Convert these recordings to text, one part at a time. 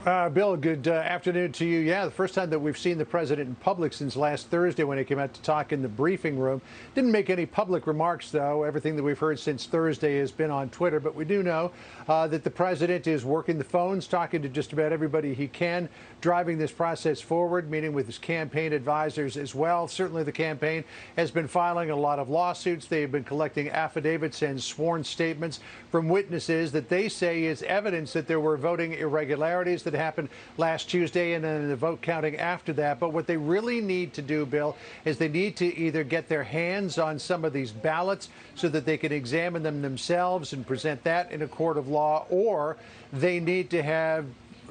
Bill, good afternoon to you. Yeah, the first time that we've seen the president in public since last Thursday when he came out to talk in the briefing room. Didn't make any public remarks, though. Everything that we've heard since Thursday has been on Twitter. But we do know that the president is working the phones, talking to just about everybody he can, driving this process forward, meeting with his campaign advisors as well. Certainly the campaign has been filing a lot of lawsuits. They have been collecting affidavits and sworn statements from witnesses that they say is evidence that there were voting irregularities that happened last Tuesday and then the vote counting after that. But what they really need to do, Bill, is they need to either get their hands on some of these ballots so that they can examine them themselves and present that in a court of law, or they need to have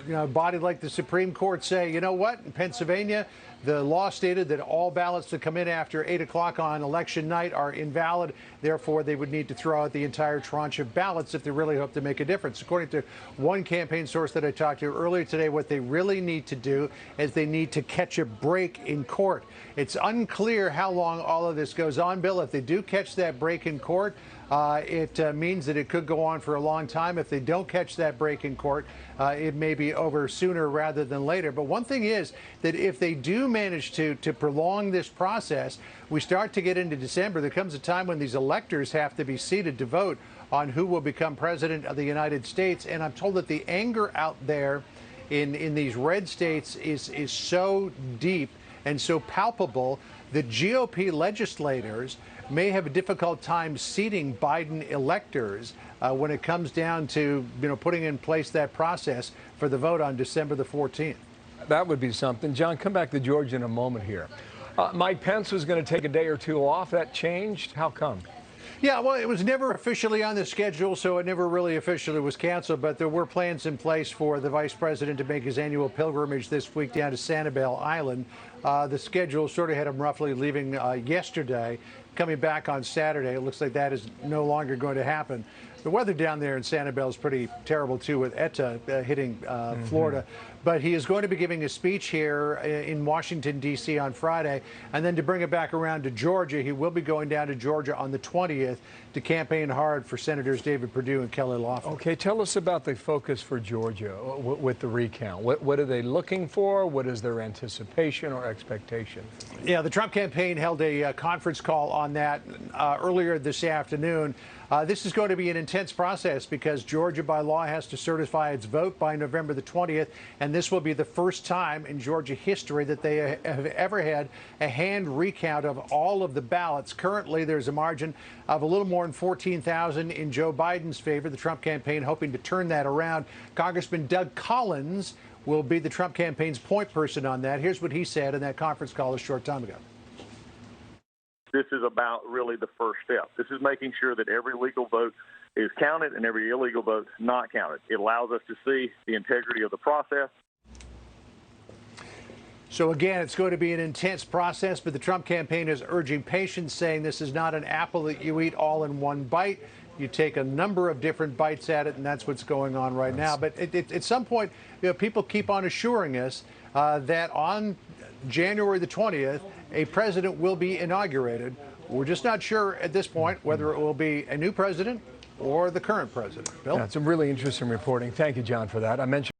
a body like the Supreme Court say, you know what, in Pennsylvania, the law stated that all ballots that come in after 8 o'clock on election night are invalid. Therefore, they would need to throw out the entire tranche of ballots if they really hope to make a difference. According to one campaign source that I talked to earlier today, what they really need to do is they need to catch a break in court. It's unclear how long all of this goes on, Bill. If they do catch that break in court, it means that it could go on for a long time. If they don't catch that break in court, it may be over sooner rather than later. But one thing is that if they do manage to prolong this process, we start to get into December. There comes a time when these electors have to be seated to vote on who will become president of the United States. And I'm told that the anger out there in these red states is so deep and so palpable that GOP legislators may have a difficult time seating Biden electors when it comes down to putting in place that process for the vote on December the 14th. That would be something. John, come back to Georgia in a moment here. Mike Pence was going to take a day or two off. That changed. How come? Yeah, well, it was never officially on the schedule, so it never really officially was canceled. But there were plans in place for the vice president to make his annual pilgrimage this week down to Sanibel Island. The schedule sort of had him roughly leaving yesterday, coming back on Saturday. It looks like that is no longer going to happen. The weather down there in Sanibel is pretty terrible, too, with Eta hitting Florida. But he is going to be giving a speech here in Washington, D.C. on Friday. And then to bring it back around to Georgia, he will be going down to Georgia on the 20th to campaign hard for Senators David Perdue and Kelly Loeffler. Okay, tell us about the focus for Georgia with the recount. What are they looking for? What is their anticipation or expectation? Yeah, the Trump campaign held a conference call on that earlier this afternoon. This is going to be an intense process because Georgia, by law, has to certify its vote by November the 20th. And this will be the first time in Georgia history that they have ever had a hand recount of all of the ballots. Currently, there's a margin of a little more than 14,000 in Joe Biden's favor. The Trump campaign hoping to turn that around. Congressman Doug Collins will be the Trump campaign's point person on that. Here's what he said in that conference call a short time ago. This is about really the first step. This is making sure that every legal vote is counted and every illegal vote not counted. It allows us to see the integrity of the process. So again, it's going to be an intense process, but the Trump campaign is urging patience, saying this is not an apple that you eat all in one bite. You take a number of different bites at it, and that's what's going on right now. But at some point, people keep on assuring us that on January the 20th, a president will be inaugurated. We're just not sure at this point whether it will be a new president or the current president. Bill? That's some really interesting reporting. Thank you, John, for that. I mentioned